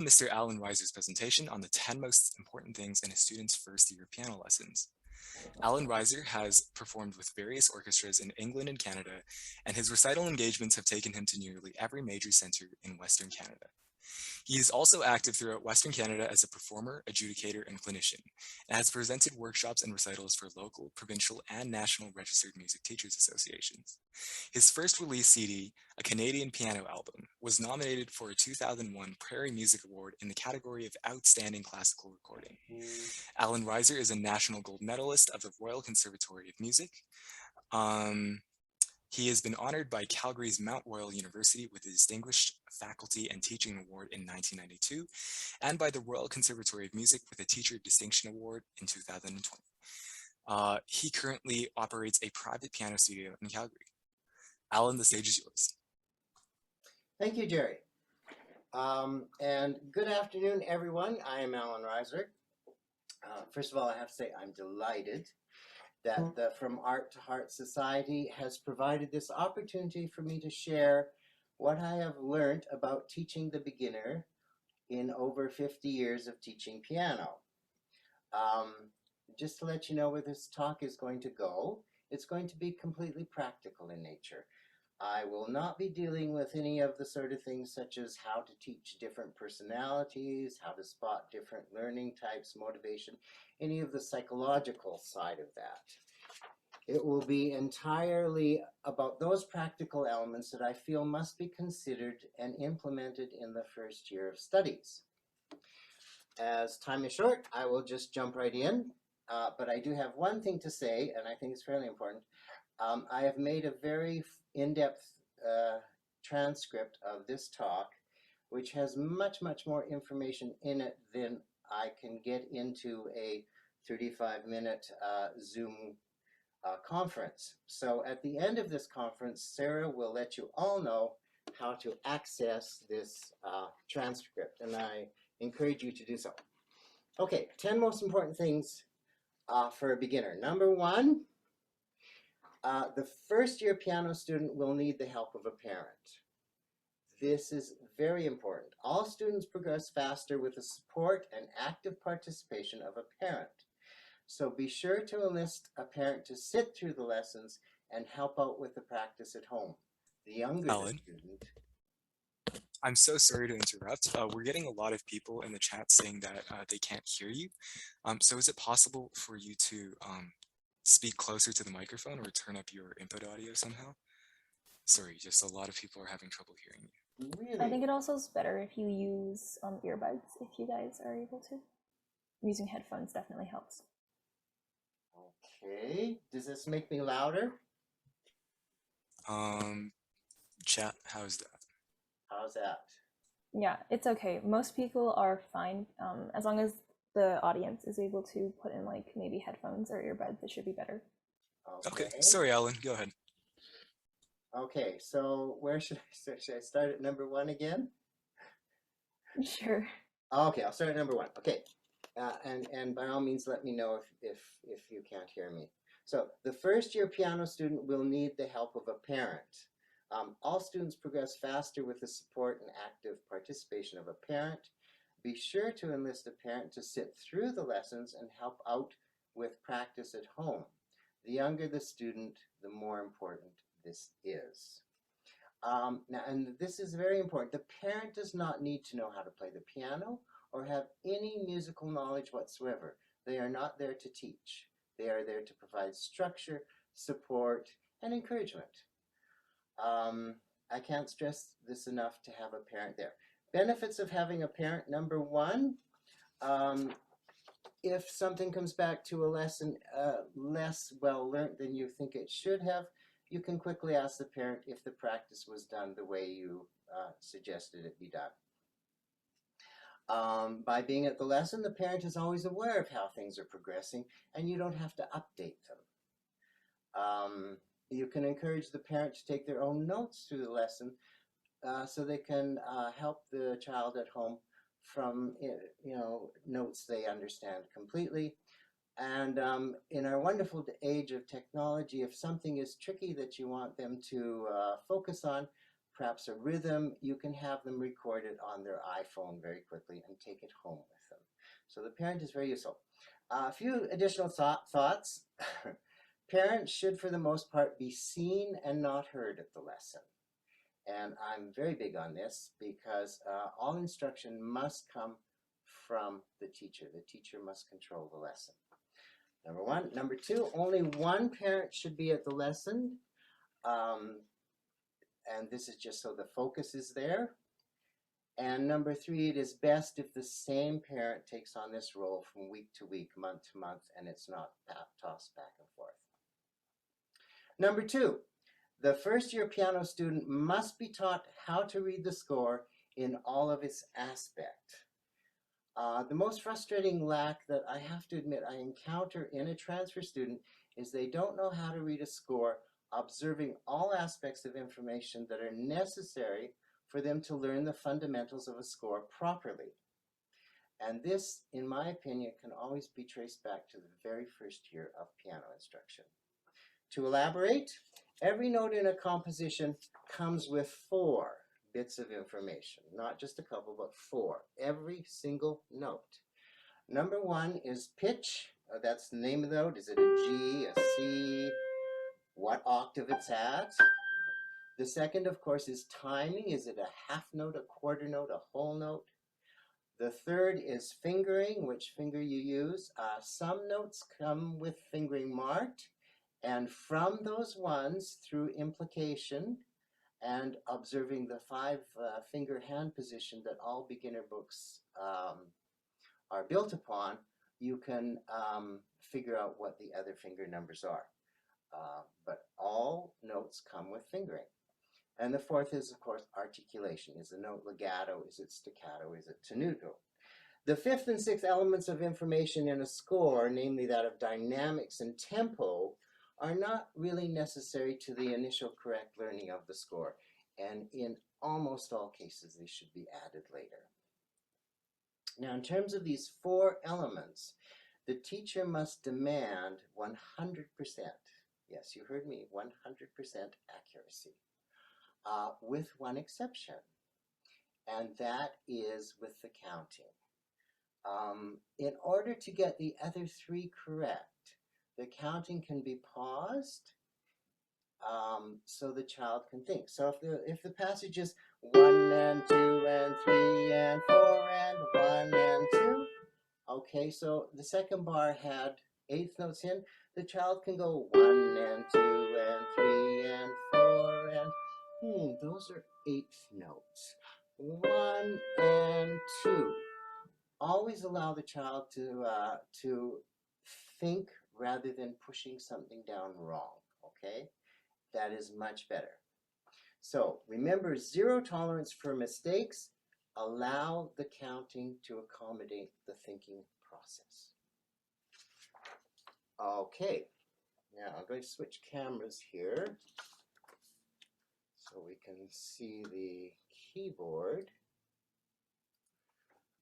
Mr. Alan Reiser's presentation on the 10 most important things in a student's first year of piano lessons. Alan Reiser has performed with various orchestras in England and Canada, and his recital engagements have taken him to nearly every major center in Western Canada. He is also active throughout Western Canada as a performer, adjudicator, and clinician, and has presented workshops and recitals for local, provincial, and national registered music teachers associations. His first released CD, a Canadian piano album, was nominated for a 2001 Prairie Music Award in the category of Outstanding Classical Recording. Alan Reiser is a national gold medalist of the Royal Conservatory of Music. He has been honored by Calgary's Mount Royal University with the Distinguished Faculty and Teaching Award in 1992, and by the Royal Conservatory of Music with a Teacher Distinction Award in 2020. He currently operates a private piano studio in Calgary. Alan, the stage is yours. Thank you, Jerry. And good afternoon, everyone. I am Alan Reiser. First of all, I have to say I'm delighted that the From Art to Heart Society has provided this opportunity for me to share what I have learned about teaching the beginner in over 50 years of teaching piano. Just to let you know where this talk is going to go, it's going to be completely practical in nature. I will not be dealing with any of the sort of things such as how to teach different personalities, how to spot different learning types, motivation, any of the psychological side of that. It will be entirely about those practical elements that I feel must be considered and implemented in the first year of studies. As time is short, I will just jump right in, but I do have one thing to say, and I think it's fairly important. I have made a very in-depth transcript of this talk, which has much more information in it than I can get into a 35-minute Zoom conference. So at the end of this conference, Sarah will let you all know how to access this transcript, and I encourage you to do so. Okay, 10 most important things for a beginner. Number one, the first year piano student will need the help of a parent. This is very important. All students progress faster with the support and active participation of a parent. So be sure to enlist a parent to sit through the lessons and help out with the practice at home. The younger the student. I'm so sorry to interrupt. We're getting a lot of people in the chat saying that they can't hear you. So is it possible for you to speak closer to the microphone or turn up your input audio somehow? Sorry, just a lot of people are having trouble hearing you. Really? I think it also is better if you use earbuds, if you guys are able to. Using headphones definitely helps. Okay, does this make me louder? Chat, how's that? How's that? Yeah, it's okay. Most people are fine. As long as the audience is able to put in like maybe headphones or earbuds, it should be better. Okay. Sorry, Alan, go ahead. Okay, so where should I start? Should I start at number one again? Sure. Okay, I'll start at number one. Okay, and by all means, let me know if you can't hear me. So the first year piano student will need the help of a parent. All students progress faster with the support and active participation of a parent. Be sure to enlist a parent to sit through the lessons and help out with practice at home. The younger the student, the more important this is. Now, and this is very important. The parent does not need to know how to play the piano or have any musical knowledge whatsoever. They are not there to teach. They are there to provide structure, support, and encouragement. I can't stress this enough to have a parent there. Benefits of having a parent, number one, if something comes back to a lesson less well learned than you think it should have, you can quickly ask the parent if the practice was done the way you suggested it be done. By being at the lesson, the parent is always aware of how things are progressing, and you don't have to update them. You can encourage the parent to take their own notes through the lesson so they can help the child at home from notes they understand completely. And in our wonderful age of technology, if something is tricky that you want them to focus on, perhaps a rhythm, you can have them record it on their iPhone very quickly and take it home with them. So the parent is very useful. A few additional thoughts. Parents should, for the most part, be seen and not heard at the lesson. And I'm very big on this because all instruction must come from the teacher. The teacher must control the lesson. Number one. Number two, only one parent should be at the lesson. And this is just so the focus is there. And number three, it is best if the same parent takes on this role from week to week, month to month, and it's not tossed back and forth. Number two, the first-year piano student must be taught how to read the score in all of its aspects. The most frustrating lack that I have to admit I encounter in a transfer student is they don't know how to read a score, observing all aspects of information that are necessary for them to learn the fundamentals of a score properly. And this, in my opinion, can always be traced back to the very first year of piano instruction. To elaborate, every note in a composition comes with 4 bits of information, not just a couple, but 4, every single note. Number 1 is pitch. That's the name of the note. Is it a G, a C, what octave it's at? The second, of course, is timing. Is it a half note, a quarter note, a whole note? The third is fingering, which finger you use. Some notes come with fingering marked, and from those ones, through implication and observing the 5-finger hand position that all beginner books are built upon, you can figure out what the other finger numbers are. But all notes come with fingering. And the fourth is, of course, articulation. Is the note legato? Is it staccato? Is it tenuto? The fifth and sixth elements of information in a score, namely that of dynamics and tempo, are not really necessary to the initial correct learning of the score. And in almost all cases, they should be added later. Now, in terms of these 4 elements, the teacher must demand 100%. Yes, you heard me, 100% accuracy. With one exception, and that is with the counting. In order to get the other 3 correct, the counting can be paused so the child can think. So if the passage is 1 and 2 and 3 and 4 and 1 and 2, okay, so the second bar had 8th notes in, the child can go 1 and 2 and 3 and 4 and those are 8th notes. 1 and 2. Always allow the child to think rather than pushing something down wrong, okay? That is much better. So remember, 0 tolerance for mistakes. Allow the counting to accommodate the thinking process. Okay, now I'm going to switch cameras here so we can see the keyboard.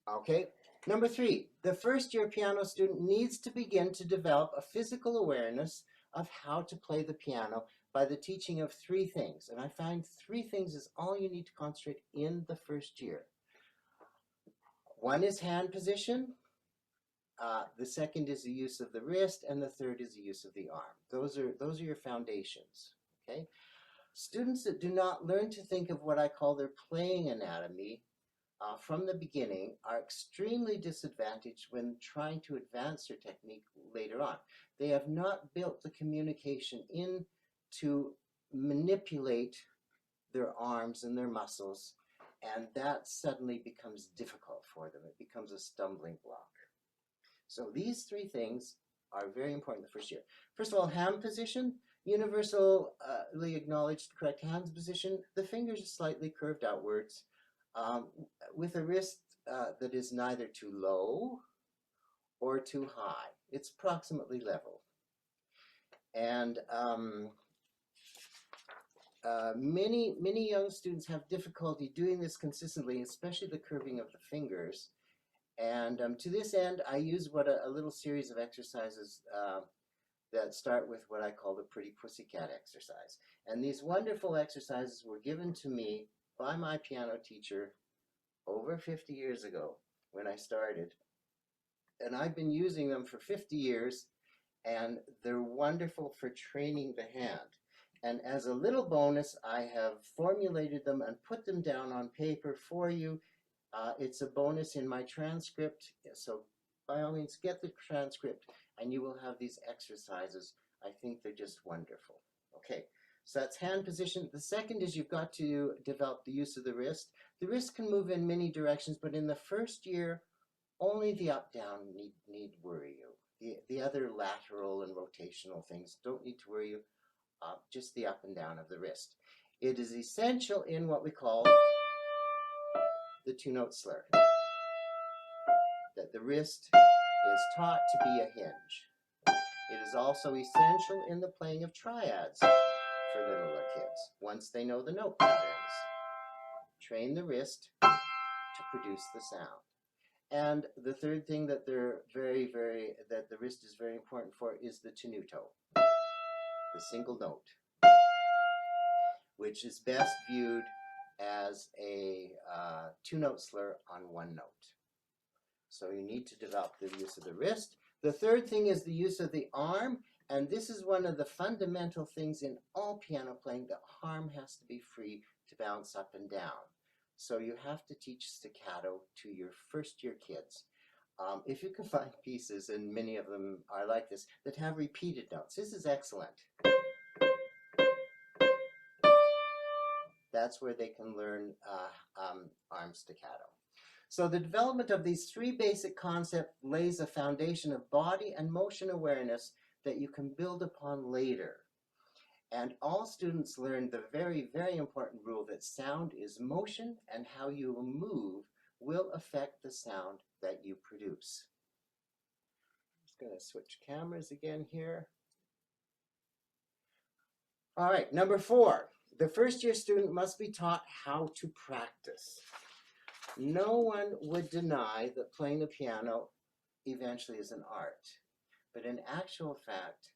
Okay, number 3, the first-year piano student needs to begin to develop a physical awareness of how to play the piano by the teaching of 3 things. And I find 3 things is all you need to concentrate in the first year. One is hand position, the second is the use of the wrist, and the third is the use of the arm. Those are your foundations, okay? Students that do not learn to think of what I call their playing anatomy from the beginning are extremely disadvantaged when trying to advance their technique later on. They have not built the communication in to manipulate their arms and their muscles, and that suddenly becomes difficult for them. It becomes a stumbling block. So these 3 things are very important the first year. First of all, hand position. Universally acknowledged correct hand position. The fingers are slightly curved outwards with a wrist that is neither too low or too high. It's approximately level. And many young students have difficulty doing this consistently, especially the curving of the fingers. And to this end, I use a little series of exercises that start with what I call the pretty pussycat exercise. And these wonderful exercises were given to me by my piano teacher over 50 years ago when I started. And I've been using them for 50 years, and they're wonderful for training the hand. And as a little bonus, I have formulated them and put them down on paper for you. It's a bonus in my transcript, so by all means get the transcript and you will have these exercises. I think they're just wonderful. Okay, so that's hand position. The second is you've got to develop the use of the wrist. The wrist can move in many directions, but in the first year, only the up-down need worry you. The other lateral and rotational things don't need to worry you, just the up and down of the wrist. It is essential in what we call the two-note slur, that the wrist is taught to be a hinge. It is also essential in the playing of triads for littler kids, once they know the note patterns. Train the wrist to produce the sound. And the third thing that that the wrist is very important for is the tenuto, the single note, which is best viewed as a two-note slur on one note. So you need to develop the use of the wrist. The third thing is the use of the arm, and this is one of the fundamental things in all piano playing. The arm has to be free to bounce up and down. So you have to teach staccato to your first-year kids. If you can find pieces, and many of them are like this, that have repeated notes, this is excellent. That's where they can learn arm staccato. So the development of these three basic concepts lays a foundation of body and motion awareness that you can build upon later. And all students learn the very, very important rule that sound is motion, and how you move will affect the sound that you produce. I'm just going to switch cameras again here. All right, number 4. The first-year student must be taught how to practice. No one would deny that playing the piano eventually is an art, but in actual fact,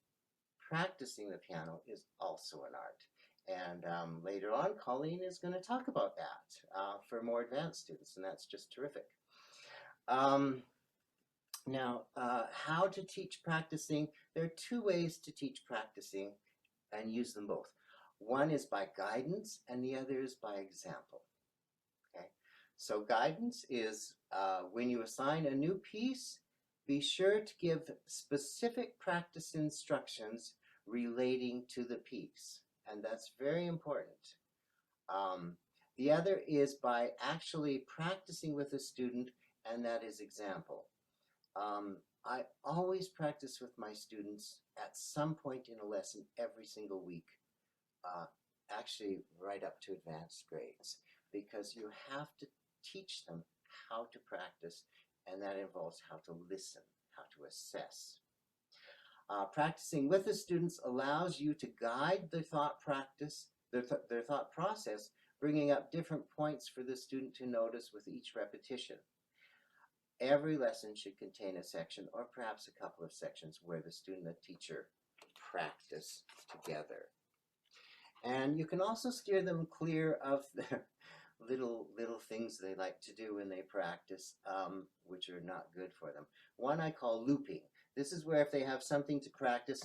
practicing the piano is also an art. And later on, Colleen is going to talk about that for more advanced students, and that's just terrific. Now, how to teach practicing? There are 2 ways to teach practicing and use them both. One is by guidance, and the other is by example. Okay, so guidance is when you assign a new piece, be sure to give specific practice instructions relating to the piece, and that's very important. The other is by actually practicing with a student, and that is example. I always practice with my students at some point in a lesson every single week, actually right up to advanced grades, because you have to teach them how to practice, and that involves how to listen, how to assess. Practicing with the students allows you to guide their thought practice, their thought process, bringing up different points for the student to notice with each repetition. Every lesson should contain a section, or perhaps a couple of sections, where the student and the teacher practice together. And you can also steer them clear of the little things they like to do when they practice, which are not good for them. One I call looping. This is where if they have something to practice,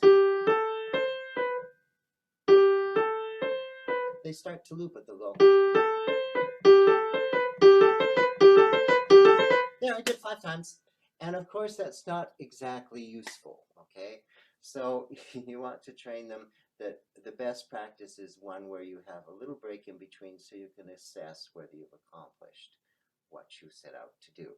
they start to loop it. They'll go, there, I did 5 times. And of course, that's not exactly useful, okay? So you want to train them that the best practice is one where you have a little break in between so you can assess whether you've accomplished what you set out to do.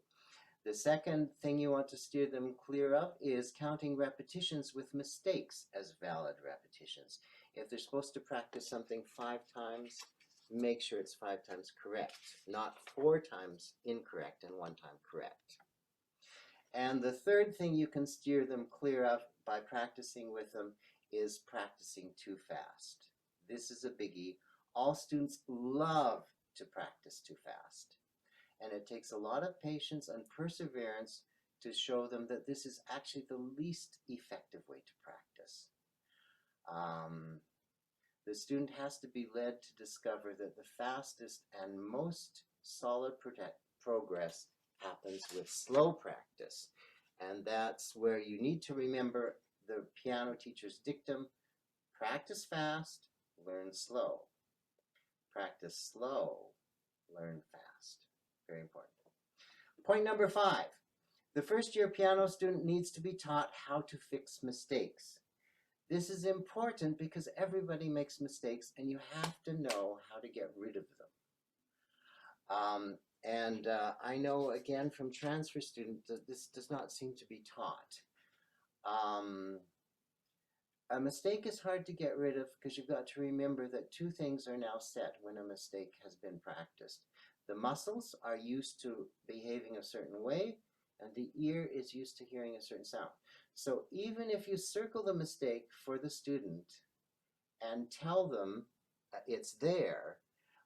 The second thing you want to steer them clear of is counting repetitions with mistakes as valid repetitions. If they're supposed to practice something 5 times, make sure it's 5 times correct, not 4 times incorrect and 1 time correct. And the third thing you can steer them clear of by practicing with them is practicing too fast. This is a biggie. All students love to practice too fast. And it takes a lot of patience and perseverance to show them that this is actually the least effective way to practice. The student has to be led to discover that the fastest and most solid progress happens with slow practice. And that's where you need to remember the piano teacher's dictum: practice fast, learn slow. Practice slow, learn fast. Very important. Point number 5. The first-year piano student needs to be taught how to fix mistakes. This is important because everybody makes mistakes and you have to know how to get rid of them. I know, again, from transfer students that this does not seem to be taught. A mistake is hard to get rid of because you've got to remember that 2 things are now set when a mistake has been practiced. The muscles are used to behaving a certain way, and the ear is used to hearing a certain sound. So even if you circle the mistake for the student and tell them it's there,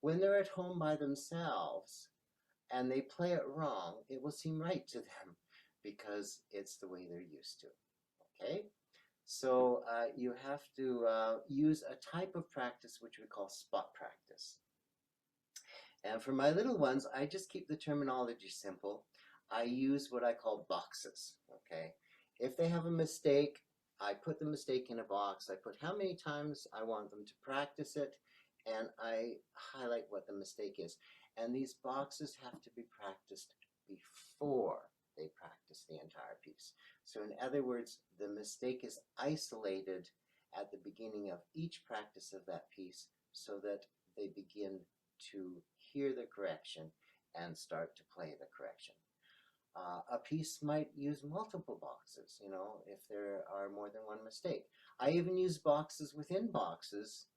when they're at home by themselves and they play it wrong, it will seem right to them because it's the way they're used to. Okay? So you have to use a type of practice which we call spot practice. And for my little ones, I just keep the terminology simple. I use what I call boxes, okay? If they have a mistake, I put the mistake in a box. I put how many times I want them to practice it, and I highlight what the mistake is. And these boxes have to be practiced before they practice the entire piece. So in other words, the mistake is isolated at the beginning of each practice of that piece so that they begin to hear the correction and start to play the correction. A piece might use multiple boxes, you know, if there are more than one mistake. I even use boxes within boxes.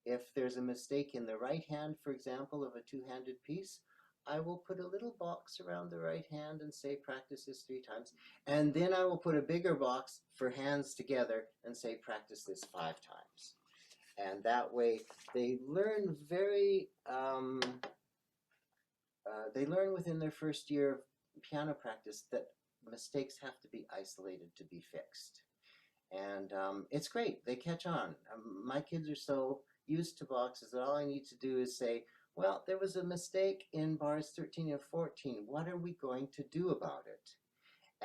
If there's a mistake in the right hand, for example, of a 2-handed piece, I will put a little box around the right hand and say practice this 3 times. And then I will put a bigger box for hands together and say practice this 5 times. And that way they learn they learn within their first year of piano practice that mistakes have to be isolated to be fixed. And it's great. They catch on. My kids are so used to boxes that all I need to do is say, well, there was a mistake in bars 13 and 14. What are we going to do about it?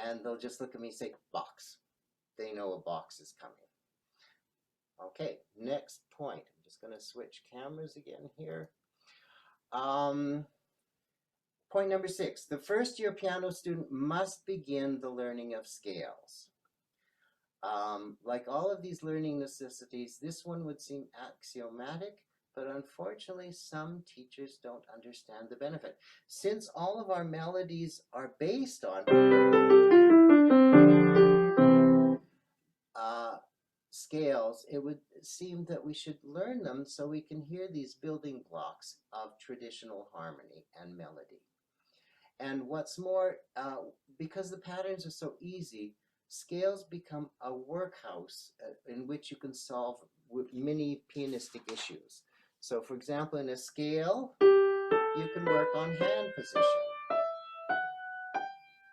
And they'll just look at me and say, box. They know a box is coming. Okay, next point. I'm just going to switch cameras again here. Point number 6. The first-year piano student must begin the learning of scales. Like all of these learning necessities, this one would seem axiomatic, but unfortunately some teachers don't understand the benefit. Since all of our melodies are based on scales, it would seem that we should learn them so we can hear these building blocks of traditional harmony and melody. And what's more, because the patterns are so easy, scales become a workhouse in which you can solve many pianistic issues. So for example, in a scale, you can work on hand position,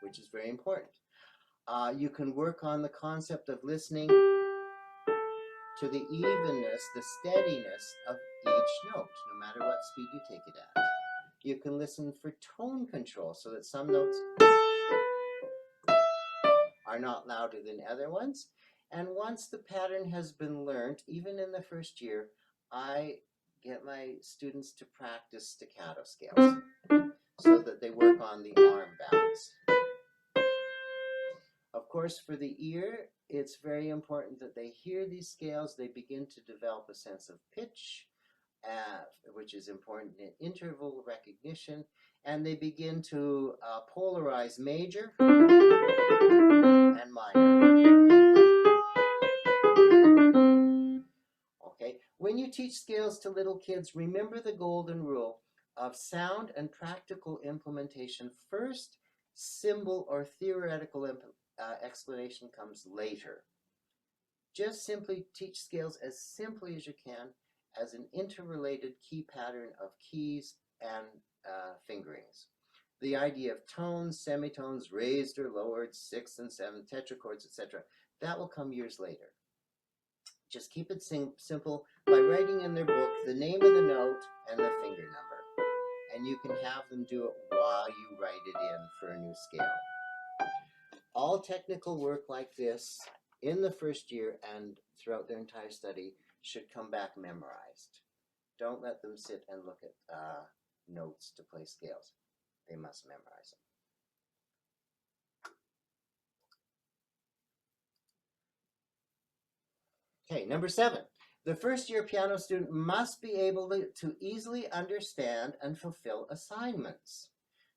which is very important. You can work on the concept of listening to the evenness, the steadiness of each note, no matter what speed you take it at. You can listen for tone control so that some notes are not louder than other ones. And once the pattern has been learned, even in the first year, I get my students to practice staccato scales so that they work on the arm balance. Of course, for the ear, it's very important that they hear these scales. They begin to develop a sense of pitch, which is important in interval recognition, and they begin to polarize major and minor. Okay, when you teach scales to little kids, remember the golden rule of sound and practical implementation first, symbol or theoretical explanation comes later. Just simply teach scales as simply as you can as an interrelated key pattern of keys and fingerings. the idea of tones, semitones, raised or lowered, sixth and seventh, tetrachords, etc., that will come years later. Just keep it simple by writing in their book the name of the note and the finger number. And you can have them do it while you write it in for a new scale. All technical work like this in the first year and throughout their entire study should come back memorized. Don't let them sit and look at notes to play scales. They must memorize them. Okay, number 7. The first-year piano student must be able to easily understand and fulfill assignments.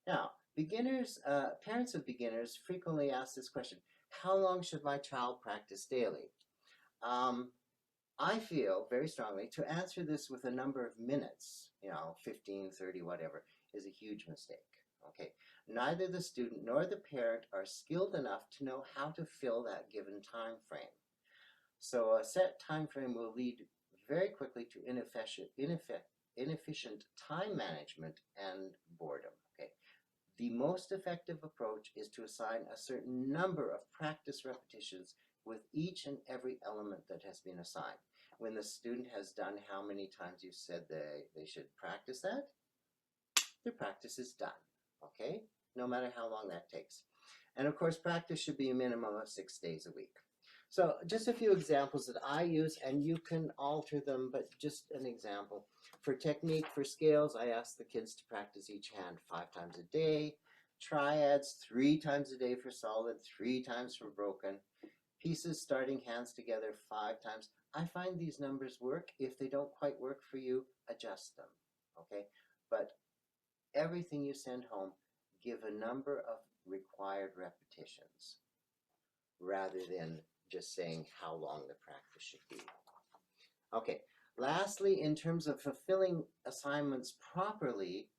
Now, parents of beginners frequently ask this question: how long should my child practice daily? I feel very strongly to answer this with a number of minutes, 15, 30, whatever, is a huge mistake. Okay, neither the student nor the parent are skilled enough to know how to fill that given time frame. So a set time frame will lead very quickly to inefficient time management and boredom. Okay, the most effective approach is to assign a certain number of practice repetitions with each and every element that has been assigned. When the student has done how many times you said they should practice that, their practice is done, okay? No matter how long that takes. And of course, practice should be a minimum of 6 days a week. So just a few examples that I use, and you can alter them, but just an example. For technique, for scales, I ask the kids to practice each hand 5 times a day. Triads, 3 times a day for solid, 3 times for broken. Pieces starting hands together 5 times. I find these numbers work. If they don't quite work for you, adjust them, okay? But everything you send home, give a number of required repetitions rather than just saying how long the practice should be. Okay, lastly, in terms of fulfilling assignments properly,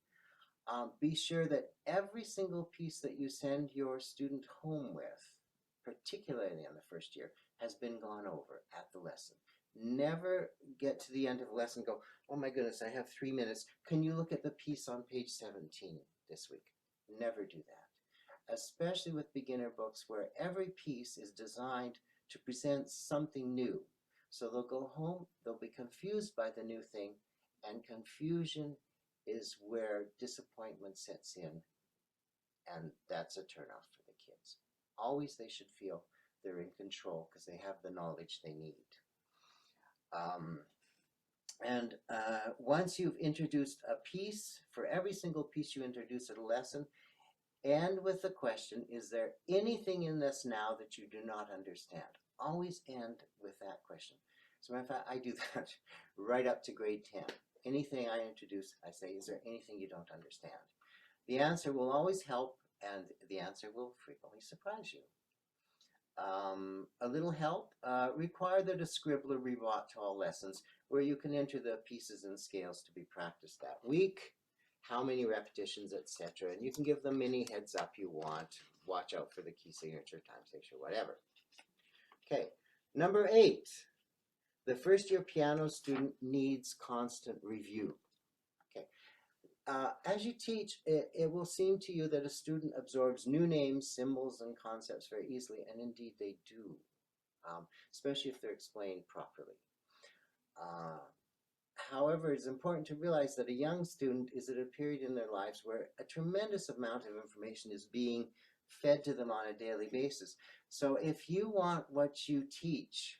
be sure that every single piece that you send your student home with, particularly in the first year, has been gone over at the lesson. Never get to the end of the lesson and go, oh my goodness, I have 3 minutes. Can you look at the piece on page 17 this week? Never do that, especially with beginner books where every piece is designed to present something new. So they'll go home, they'll be confused by the new thing, and confusion is where disappointment sets in, and that's a turnoff for the kids. Always they should feel they're in control because they have the knowledge they need. Once you've introduced a piece, for every single piece you introduce at a lesson, end with the question, is there anything in this now that you do not understand? Always end with that question. As a matter of fact, I do that right up to grade 10. Anything I introduce, I say, is there anything you don't understand? The answer will always help, and the answer will frequently surprise you. A little help, require that a scribbler be brought to all lessons where you can enter the pieces and scales to be practiced that week, how many repetitions, etc. And you can give them any heads up you want. Watch out for the key signature, time signature, whatever. Okay, number 8. The first year piano student needs constant review. Okay. As you teach, it will seem to you that a student absorbs new names, symbols, and concepts very easily, and indeed they do, especially if they're explained properly. However, it's important to realize that a young student is at a period in their lives where a tremendous amount of information is being fed to them on a daily basis. So if you want what you teach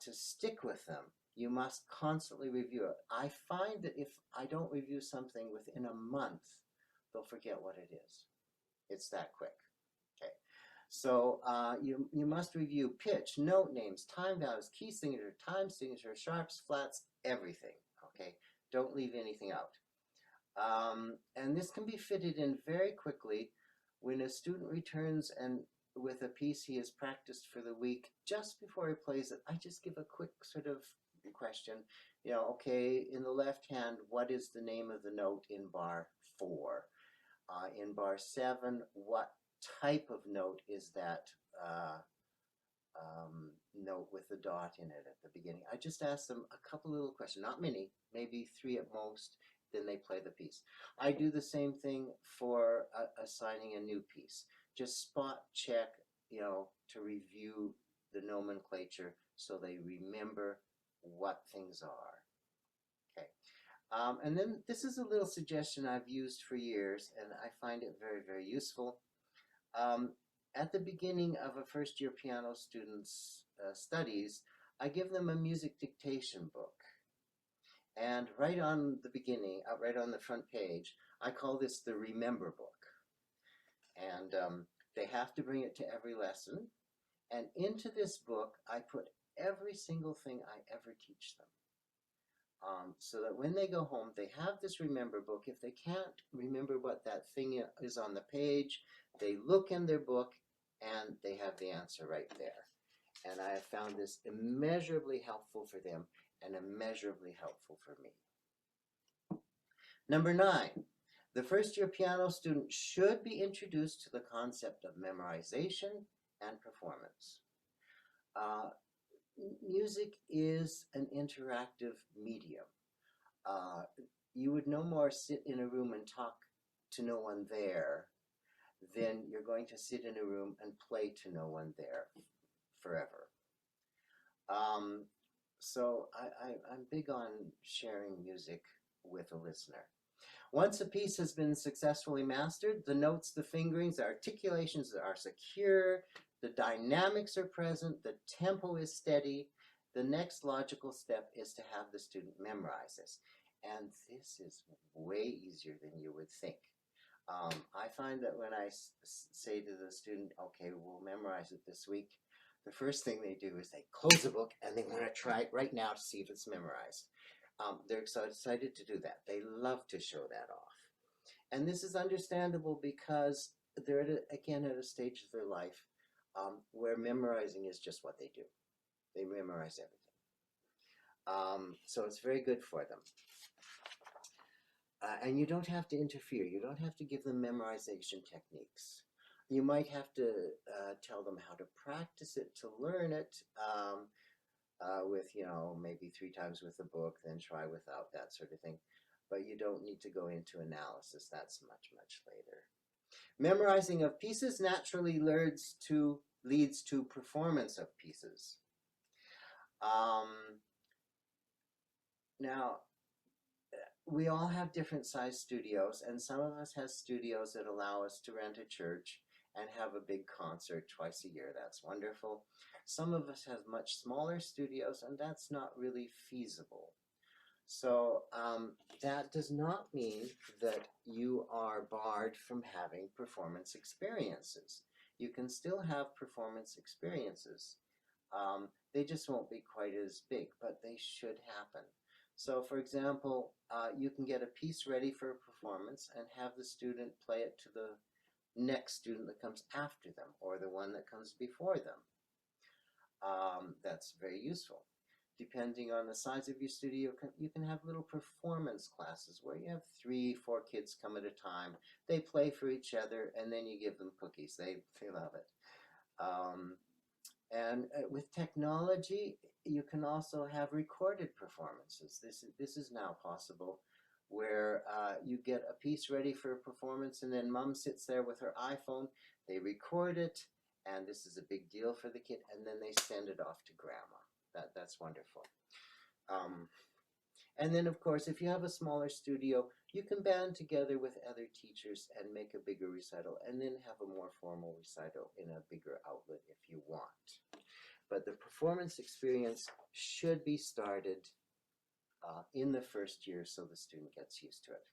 to stick with them, you must constantly review it. I find that if I don't review something within a month, they'll forget what it is. It's that quick. Okay. So you must review pitch, note names, time values, key signature, time signature, sharps, flats, everything. Okay. Don't leave anything out. And this can be fitted in very quickly when a student returns and with a piece he has practiced for the week. Just before he plays it, I just give a quick sort of question. Okay, in the left hand, what is the name of the note in bar 4? In bar 7, what type of note is that note with the dot in it at the beginning? I just ask them a couple little questions, not many, maybe 3 at most, then they play the piece. I do the same thing for assigning a new piece. Just spot check, to review the nomenclature so they remember what things are. Okay. And then this is a little suggestion I've used for years, and I find it very, very useful. At the beginning of a first-year piano student's studies, I give them a music dictation book. And right on the beginning, right on the front page, I call this the Remember Book. And they have to bring it to every lesson. And into this book, I put every single thing I ever teach them. So that when they go home, they have this Remember Book. If they can't remember what that thing is on the page, they look in their book and they have the answer right there. And I have found this immeasurably helpful for them and immeasurably helpful for me. Number 9, the first-year piano student should be introduced to the concept of memorization and performance. Music is an interactive medium. You would no more sit in a room and talk to no one there than you're going to sit in a room and play to no one there forever. So I'm big on sharing music with a listener. Once a piece has been successfully mastered, the notes, the fingerings, the articulations are secure, the dynamics are present, the tempo is steady. The next logical step is to have the student memorize this. And this is way easier than you would think. I find that when I say to the student, okay, we'll memorize it this week, the first thing they do is they close the book and they want to try it right now to see if it's memorized. They're so excited to do that. They love to show that off. And this is understandable because they're, again, at a stage of their life where memorizing is just what they do. They memorize everything. So it's very good for them. And you don't have to interfere. You don't have to give them memorization techniques. You might have to tell them how to practice it, to learn it with, maybe 3 times with the book, then try without, that sort of thing. But you don't need to go into analysis. That's much, much later. Memorizing of pieces naturally leads to performance of pieces. Now, we all have different size studios, and some of us have studios that allow us to rent a church and have a big concert twice a year. That's wonderful. Some of us have much smaller studios, and that's not really feasible. So that does not mean that you are barred from having performance experiences. You can still have performance experiences. They just won't be quite as big, but they should happen. So, for example, you can get a piece ready for a performance and have the student play it to the next student that comes after them or the one that comes before them. That's very useful. Depending on the size of your studio, you can have little performance classes where you have 3, 4 kids come at a time. They play for each other, and then you give them cookies. They love it. And with technology, you can also have recorded performances. This is now possible, where you get a piece ready for a performance, and then mom sits there with her iPhone. They record it, and this is a big deal for the kid, and then they send it off to grandma. That's wonderful. And then, of course, if you have a smaller studio, you can band together with other teachers and make a bigger recital, and then have a more formal recital in a bigger outlet if you want. But the performance experience should be started in the first year so the student gets used to it.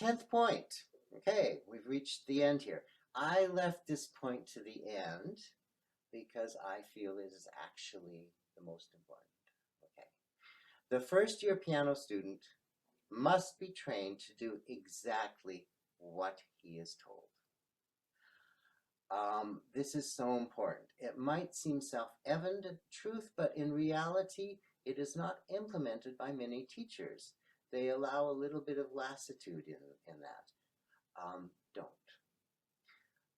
10th point. Okay, we've reached the end here. I left this point to the end because I feel it is actually the most important. Okay. The first year piano student must be trained to do exactly what he is told. This is so important. It might seem self-evident truth, but in reality, it is not implemented by many teachers. They allow a little bit of lassitude in that. Don't.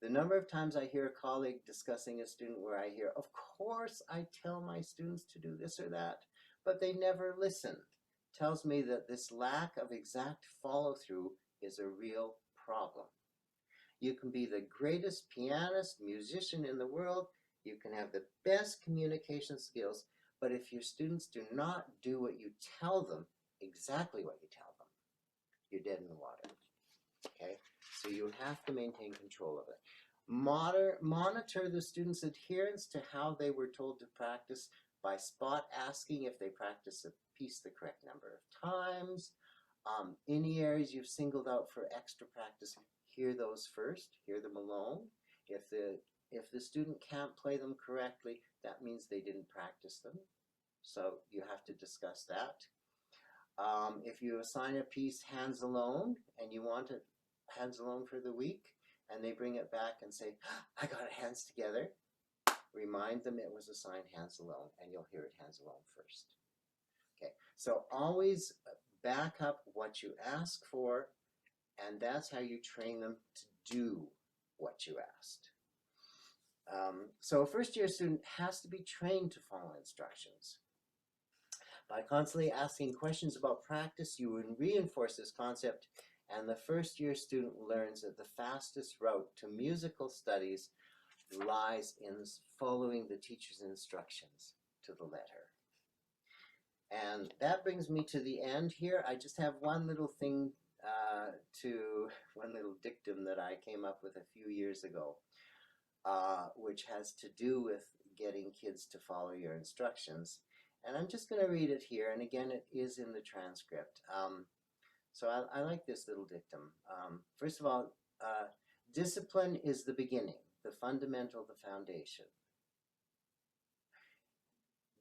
The number of times I hear a colleague discussing a student where I hear, of course I tell my students to do this or that, but they never listen. tells me that this lack of exact follow-through is a real problem. You can be the greatest pianist, musician in the world, you can have the best communication skills, but if your students do not do what you tell them, exactly what you tell them, you're dead in the water. Okay? So you have to maintain control of it. Monitor the students' adherence to how they were told to practice by spot asking if they practice a piece the correct number of times. Any areas you've singled out for extra practice, hear those first, hear them alone. If the student can't play them correctly, that means they didn't practice them. So you have to discuss that. If you assign a piece hands alone and you want it hands alone for the week and they bring it back and say, I got it hands together, remind them it was assigned hands alone and you'll hear it hands alone first. Okay, so always back up what you ask for, and that's how you train them to do what you asked. So a first-year student has to be trained to follow instructions. By constantly asking questions about practice, you would reinforce this concept, and the first-year student learns that the fastest route to musical studies lies in following the teacher's instructions to the letter. And that brings me to the end here. I just have one little thing one little dictum that I came up with a few years ago, which has to do with getting kids to follow your instructions. And I'm just going to read it here. And again, it is in the transcript. So I like this little dictum. First of all, discipline is the beginning, the fundamental, the foundation.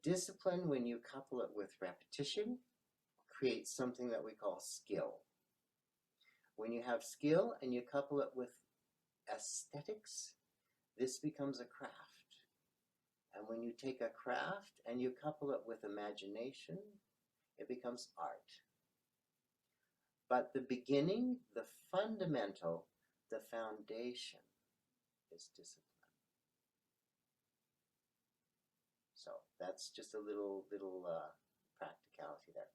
Discipline, when you couple it with repetition, creates something that we call skill. When you have skill and you couple it with aesthetics, this becomes a craft. And when you take a craft and you couple it with imagination, it becomes art. But the beginning, the fundamental, the foundation is discipline. So that's just a little practicality there.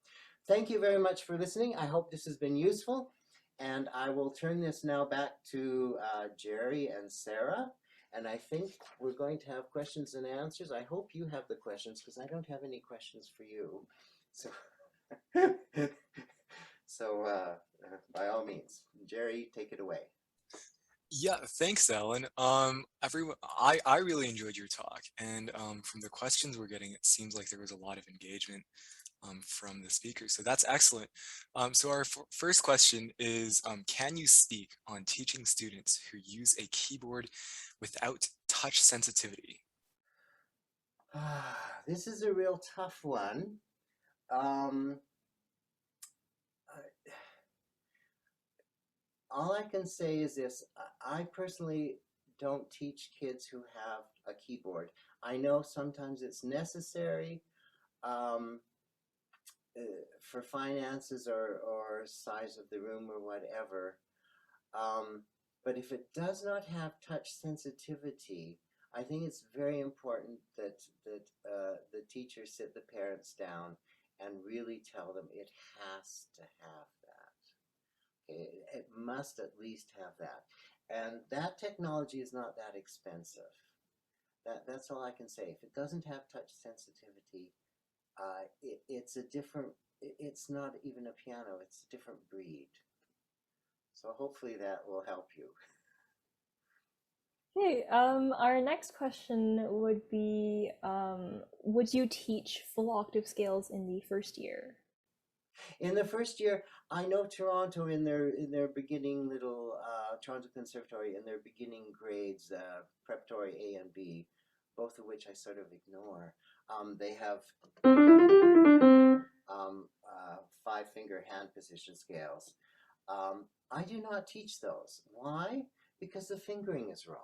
Thank you very much for listening. I hope this has been useful. And I will turn this now back to Jerry and Sarah. And I think we're going to have questions and answers. I hope you have the questions because I don't have any questions for you. So, by all means, Jerry, take it away. Yeah, thanks, Alan. Everyone, I really enjoyed your talk, and from the questions we're getting, it seems like there was a lot of engagement from the speakers. So that's excellent. So our first question is, can you speak on teaching students who use a keyboard without touch sensitivity? This is a real tough one. All I can say is this. I personally don't teach kids who have a keyboard. I know sometimes it's necessary for finances or size of the room or whatever. But if it does not have touch sensitivity, I think it's very important that the teachers sit the parents down and really tell them it has to have that. Okay? It must at least have that. And that technology is not that expensive. That's all I can say. If it doesn't have touch sensitivity, it's not even a piano, it's a different breed. So hopefully that will help you. Okay, our next question would be, would you teach full octave scales in the first year? In the first year, I know Toronto in their beginning little Toronto Conservatory in their beginning grades, preparatory A and B, both of which I sort of ignore. They have 5-finger hand position scales. I do not teach those. Why? Because the fingering is wrong.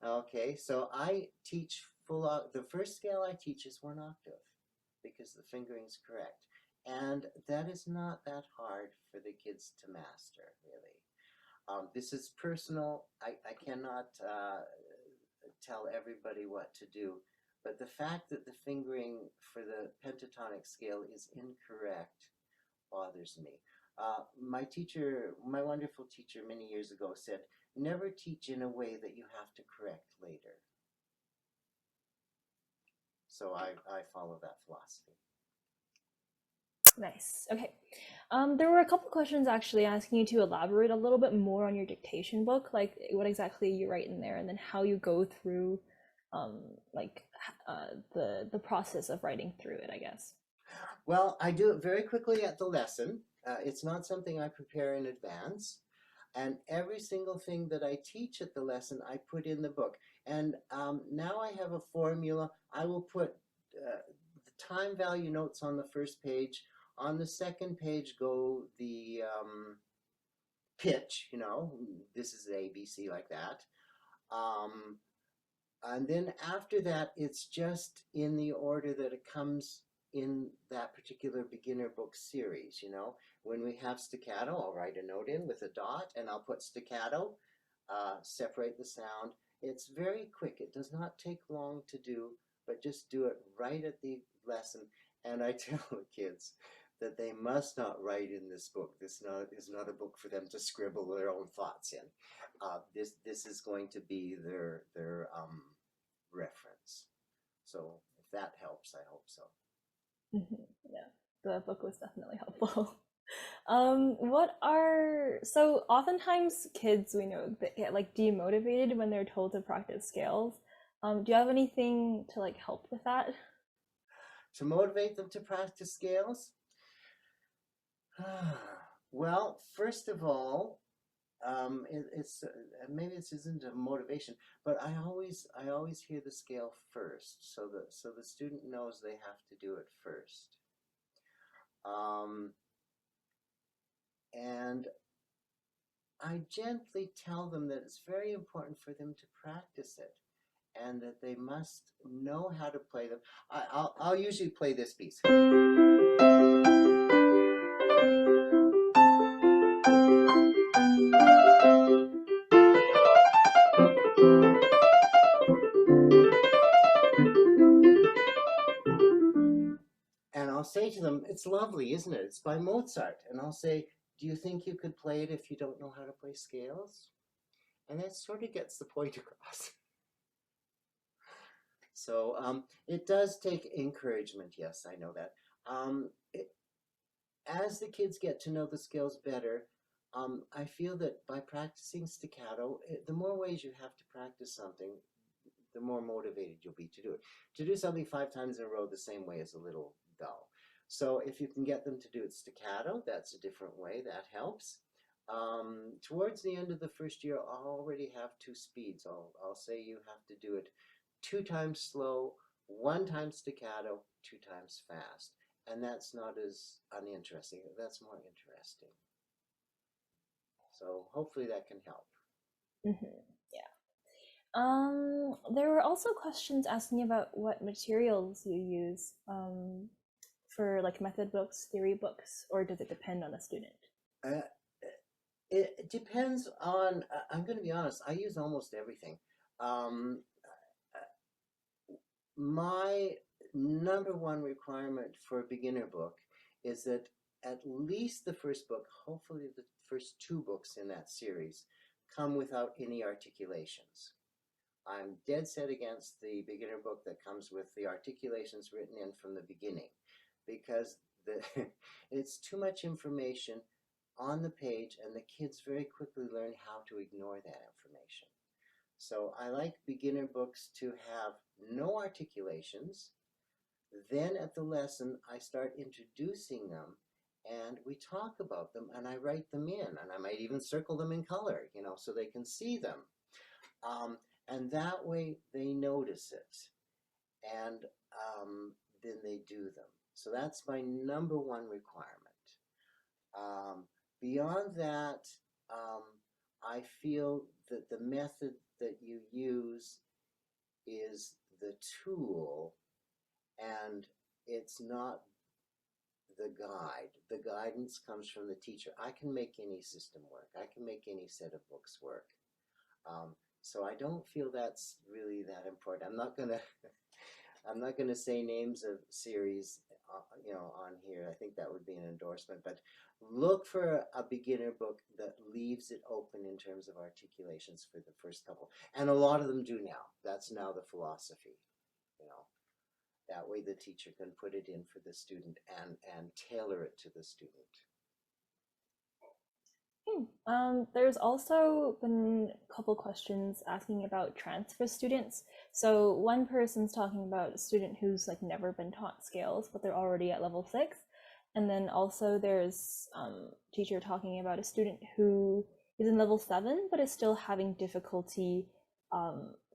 Okay, so I teach the first scale I teach is 1 octave because the fingering is correct. And that is not that hard for the kids to master, really. This is personal. I cannot tell everybody what to do, But the fact that the fingering for the pentatonic scale is incorrect bothers me. My teacher, my wonderful teacher many years ago said, never teach in a way that you have to correct later. So I follow that philosophy. Nice. Okay. There were a couple questions actually asking you to elaborate a little bit more on your dictation book, like what exactly you write in there, and then how you go through, like the process of writing through it, I guess. Well, I do it very quickly at the lesson. It's not something I prepare in advance. And every single thing that I teach at the lesson, I put in the book. And now I have a formula. I will put the time value notes on the first page. On the second page go the pitch, you know, this is A, B, C, like that. And then after that, it's just in the order that it comes in that particular beginner book series, you know. When we have staccato, I'll write a note in with a dot, and I'll put staccato, separate the sound. It's very quick. It does not take long to do, but just do it right at the lesson. And I tell the kids that they must not write in this book. This is not a book for them to scribble their own thoughts in. This is going to be their reference. So if that helps, I hope so. Yeah, the book was definitely helpful. So oftentimes kids we know that get like demotivated when they're told to practice scales. Do you have anything to like help with that? To motivate them to practice scales? Well, first of all, it's maybe this isn't a motivation, but I always hear the scale first, so the student knows they have to do it first. And I gently tell them that it's very important for them to practice it, and that they must know how to play them. I'll usually play this piece. And I'll say to them, it's lovely, isn't it? It's by Mozart. And I'll say, do you think you could play it if you don't know how to play scales? And that sort of gets the point across. So it does take encouragement. Yes, I know that. As the kids get to know the scales better, I feel that by practicing staccato, the more ways you have to practice something, the more motivated you'll be to do it. To do something 5 times in a row the same way is a little dull. So if you can get them to do it staccato, that's a different way. That helps. Towards the end of the first year, I'll already have 2 speeds. I'll say you have to do it 2 times slow, 1 time staccato, 2 times fast. And that's not as uninteresting. That's more interesting. So hopefully that can help. Yeah. There were also questions asking about what materials you use for like method books, theory books, or does it depend on the student? It depends on, I'm going to be honest, I use almost everything. My number one requirement for a beginner book is that at least the first book, hopefully the first 2 books in that series, come without any articulations. I'm dead set against the beginner book that comes with the articulations written in from the beginning, because it's too much information on the page, and the kids very quickly learn how to ignore that information. So I like beginner books to have no articulations. Then at the lesson, I start introducing them, and we talk about them, and I write them in, and I might even circle them in color, you know, so they can see them. And that way they notice it, and then they do them. So that's my number one requirement. Beyond that, I feel that the method that you use is the tool, and it's not the guide. The guidance comes from the teacher. I can make any system work. I can make any set of books work. So I don't feel that's really that important. I'm not going to I'm not going to say names of series, on here. I think that would be an endorsement. But look for a beginner book that leaves it open in terms of articulations for the first couple, and a lot of them do now. That's now the philosophy. You know, that way the teacher can put it in for the student and tailor it to the student. There's also been a couple questions asking about transfer students. So one person's talking about a student who's like never been taught scales, but they're already at level 6. And then also there's teacher talking about a student who is in level 7, but is still having difficulty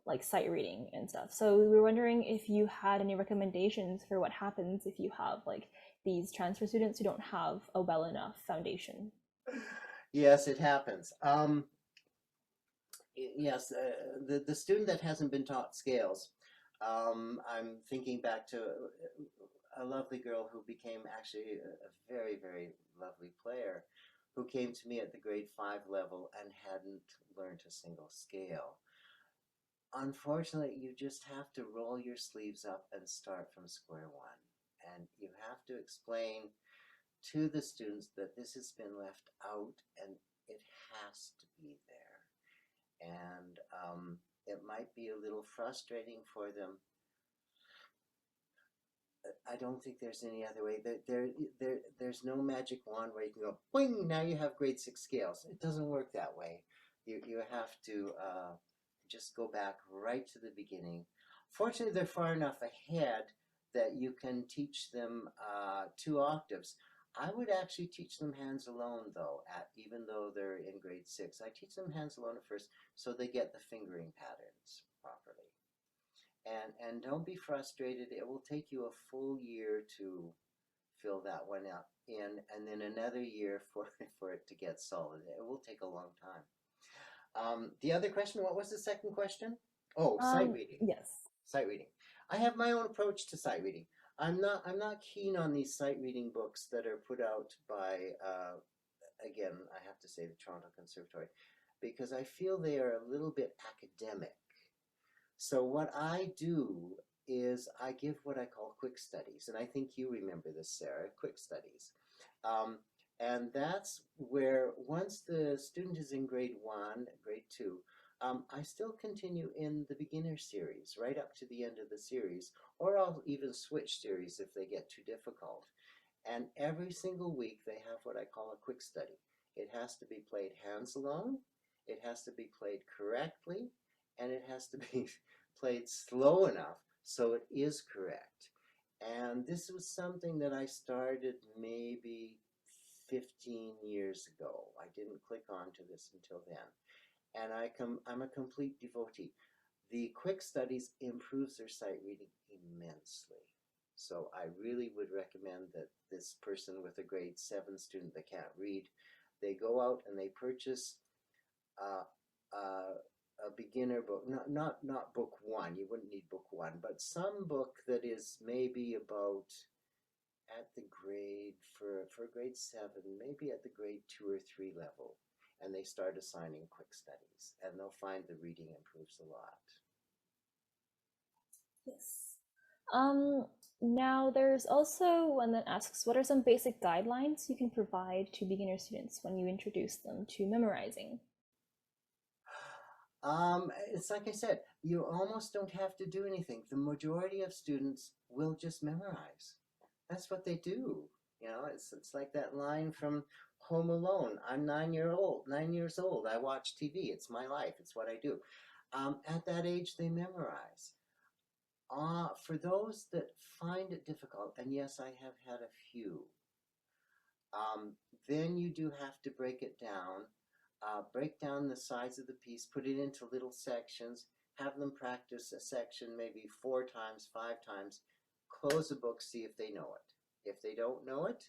like sight reading and stuff. So we were wondering if you had any recommendations for what happens if you have like these transfer students who don't have a well enough foundation. Yes, it happens. Yes, the student that hasn't been taught scales. I'm thinking back to a lovely girl who became actually a very, very lovely player, who came to me at the grade 5 level and hadn't learned a single scale. Unfortunately, you just have to roll your sleeves up and start from square one. And you have to explain to the students that this has been left out and it has to be there. And it might be a little frustrating for them. I don't think there's any other way. There's no magic wand where you can go, boing, now you have grade 6 scales. It doesn't work that way. You have to just go back right to the beginning. Fortunately, they're far enough ahead that you can teach them 2 octaves. I would actually teach them hands alone, though, even though they're in grade 6. I teach them hands alone at first so they get the fingering patterns properly. And don't be frustrated. It will take you a full year to fill that one out in, and then another year for it to get solid. It will take a long time. The other question, what was the second question? Oh, sight reading. Yes. Sight reading. I have my own approach to sight reading. I'm not keen on these sight reading books that are put out by again, I have to say the Toronto Conservatory, because I feel they are a little bit academic. So what I do is I give what I call quick studies, and I think you remember this, Sarah, quick studies. And that's where once the student is in grade 1, grade 2, I still continue in the beginner series right up to the end of the series, or I'll even switch series if they get too difficult. And every single week they have what I call a quick study. It has to be played hands alone, it has to be played correctly, and it has to be played slow enough so it is correct. And this was something that I started maybe 15 years ago. I didn't click onto this until then. And I'm a complete devotee. The quick studies improves their sight reading immensely. So I really would recommend that this person with a grade 7 student that can't read, they go out and they purchase a beginner book, not book 1. You wouldn't need book 1, but some book that is maybe about at the grade for grade 7, maybe at the grade 2 or 3 level, and they start assigning quick studies, and they'll find the reading improves a lot. Yes. Now there's also one that asks, what are some basic guidelines you can provide to beginner students when you introduce them to memorizing? It's like I said, you almost don't have to do anything. The majority of students will just memorize. That's what they do. It's like that line from Home Alone. I'm 9 years old. I watch TV. It's my life. It's what I do. At that age, they memorize. For those that find it difficult, and yes, I have had a few, then you do have to break it down. Break down the size of the piece, put it into little sections, have them practice a section maybe 4 times, 5 times, close the book, see if they know it. If they don't know it,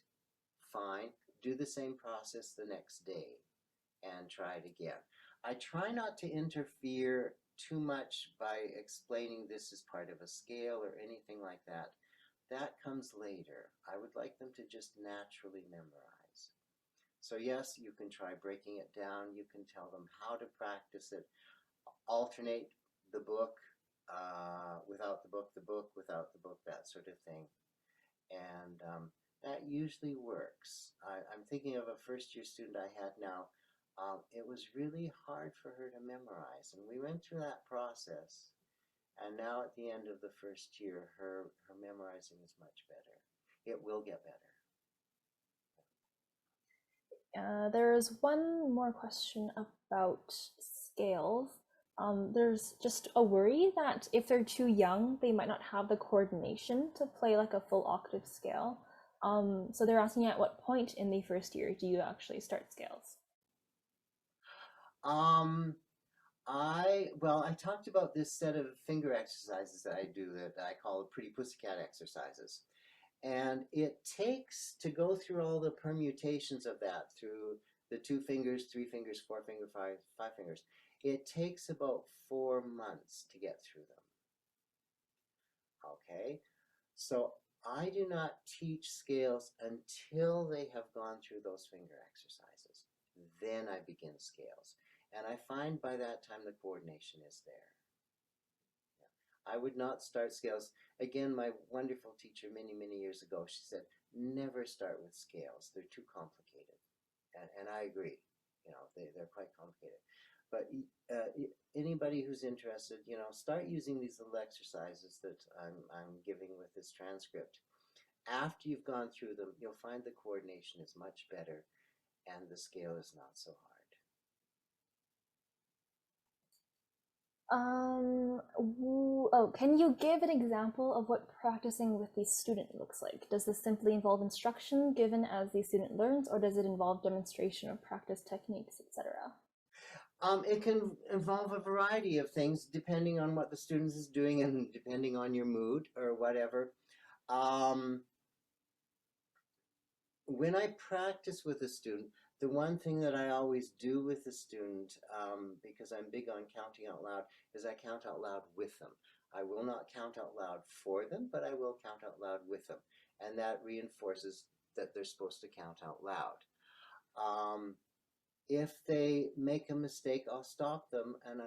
fine, do the same process the next day and try it again. I try not to interfere too much by explaining this as part of a scale or anything like that. That comes later. I would like them to just naturally memorize. So yes, you can try breaking it down. You can tell them how to practice it. Alternate the book. without the book, without the book, that sort of thing. And that usually works. I'm thinking of a first year student I had now. It was really hard for her to memorize, and we went through that process. And now at the end of the first year, her memorizing is much better. It will get better. There's one more question about scales. There's just a worry that if they're too young, they might not have the coordination to play like a full octave scale. So they're asking at what point in the first year do you actually start scales? I talked about this set of finger exercises that I do that I call the Pretty Pussycat exercises. And it takes to go through all the permutations of that through the 2 fingers, 3 fingers, 4 fingers, 5 fingers. It takes about 4 months to get through them. Okay, so I do not teach scales until they have gone through those finger exercises. Then I begin scales. And I find by that time the coordination is there. I would not start scales. Again, my wonderful teacher many, many years ago, she said, never start with scales. They're too complicated. And I agree. They're quite complicated. But anybody who's interested, start using these little exercises that I'm giving with this transcript. After you've gone through them, you'll find the coordination is much better and the scale is not so hard. Can you give an example of what practicing with the student looks like? Does this simply involve instruction given as the student learns, or does it involve demonstration of practice techniques, etc.? It can involve a variety of things depending on what the student is doing and depending on your mood or whatever. When I practice with a student, the one thing that I always do with the student, because I'm big on counting out loud, is I count out loud with them. I will not count out loud for them, but I will count out loud with them. And that reinforces that they're supposed to count out loud. If they make a mistake, I'll stop them and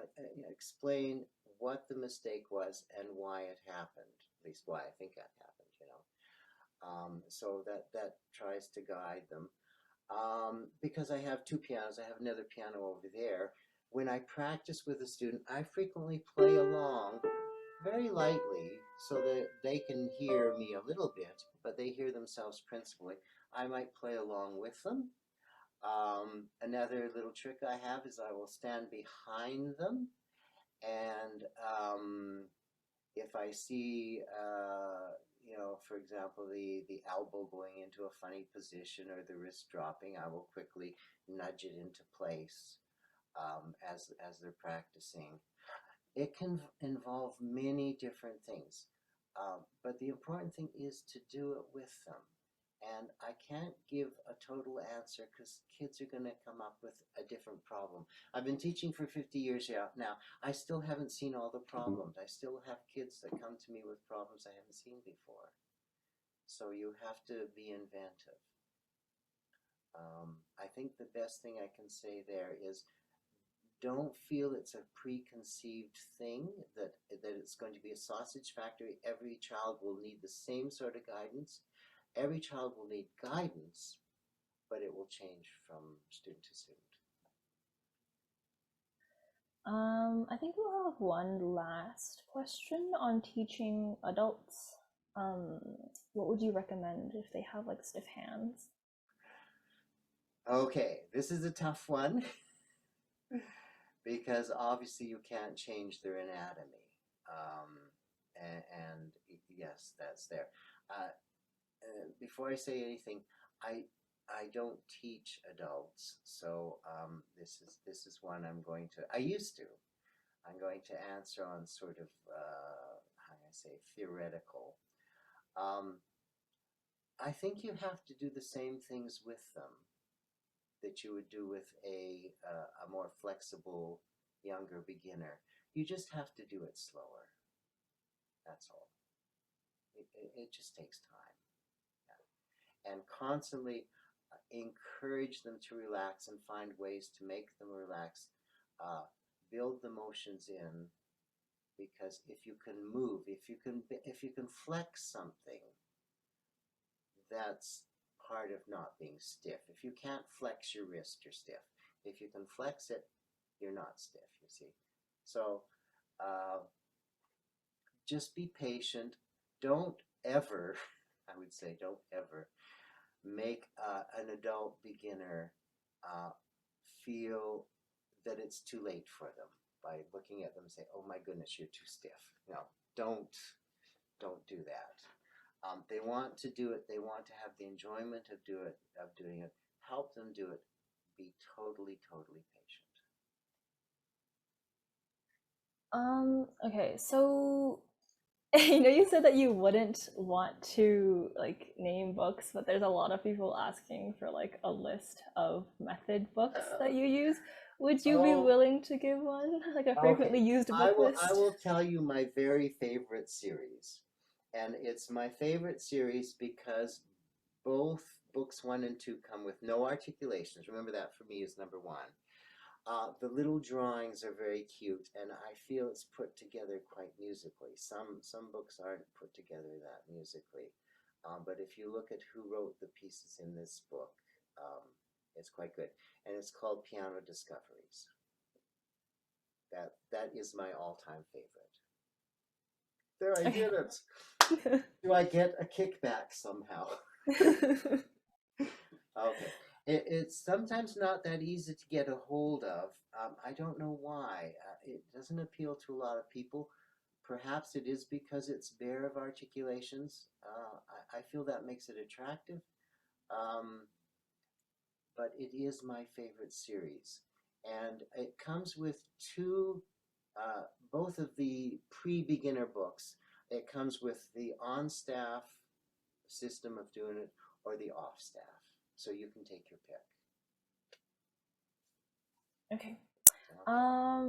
explain what the mistake was and why it happened, at least why I think that happened, so that tries to guide them. Because I have 2 pianos, I have another piano over there. When I practice with a student, I frequently play along very lightly so that they can hear me a little bit, but they hear themselves principally. I might play along with them. Another little trick I have is I will stand behind them, and if I see, for example, the elbow going into a funny position or the wrist dropping, I will quickly nudge it into place as they're practicing. It can involve many different things, but the important thing is to do it with them. And I can't give a total answer because kids are going to come up with a different problem. I've been teaching for 50 years now. I still haven't seen all the problems. I still have kids that come to me with problems I haven't seen before. So you have to be inventive. I think the best thing I can say there is don't feel it's a preconceived thing, that it's going to be a sausage factory. Every child will need the same sort of guidance. Every child will need guidance, but it will change from student to student. I think we'll have one last question on teaching adults. What would you recommend if they have like stiff hands? Okay, this is a tough one because obviously you can't change their anatomy. And yes, that's there. Before I say anything, I don't teach adults, so this is one I'm going to. I'm going to answer on sort of how I say theoretical. I think you have to do the same things with them that you would do with a more flexible, younger beginner. You just have to do it slower. That's all. It just takes time. And constantly encourage them to relax and find ways to make them relax. Build the motions in, because if you can move, if you can flex something, that's part of not being stiff. If you can't flex your wrist, you're stiff. If you can flex it, you're not stiff, you see. So just be patient. Don't ever, I would say, don't ever make an adult beginner feel that it's too late for them by looking at them and say, oh my goodness, you're too stiff. No, don't do that. They want to do it. They want to have the enjoyment of doing it. Help them do it. Be totally, totally patient. Okay, so you said that you wouldn't want to like name books, but there's a lot of people asking for like a list of method books that you use. Would you be willing to give one, like a frequently used book list? I will tell you my very favorite series. And it's my favorite series because both books 1 and 2 come with no articulations. Remember, that for me is number 1. The little drawings are very cute, and I feel it's put together quite musically. Some books aren't put together that musically, but if you look at who wrote the pieces in this book, it's quite good. And it's called Piano Discoveries. That is my all-time favorite. There, I did it. Do I get a kickback somehow? Okay. It's sometimes not that easy to get a hold of. I don't know why. It doesn't appeal to a lot of people. Perhaps it is because it's bare of articulations. I feel that makes it attractive. But it is my favorite series. And it comes with both of the pre-beginner books. It comes with the on-staff system of doing it or the off-staff. So you can take your pick. Okay.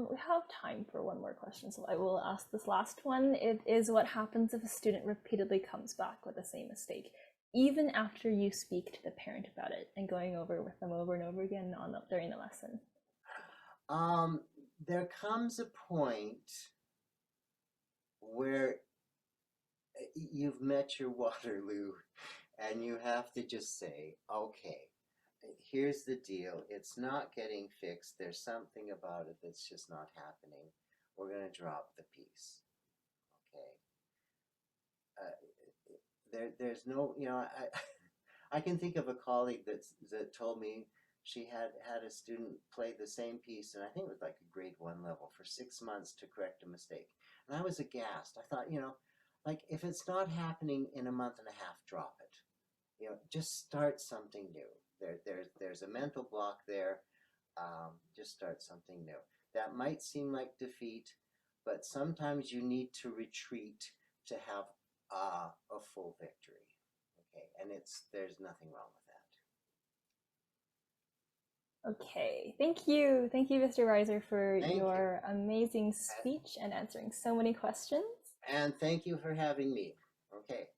We have time for one more question, so I will ask this last one. It is, what happens if a student repeatedly comes back with the same mistake, even after you speak to the parent about it and going over with them over and over again during the lesson? There comes a point where you've met your Waterloo and you have to just say, okay, here's the deal. It's not getting fixed. There's something about it that's just not happening. We're going to drop the piece. Okay. There's no, I can think of a colleague that told me she had a student play the same piece, and I think it was like a grade 1 level, for 6 months to correct a mistake. And I was aghast. I thought, like, if it's not happening in a month and a half, drop it. Just start something new. There's a mental block there. Just start something new. That might seem like defeat, but sometimes you need to retreat to have a full victory. Okay, and there's nothing wrong with that. Okay, thank you, Mr. Reiser, for your amazing speech and answering so many questions. And thank you for having me. Okay.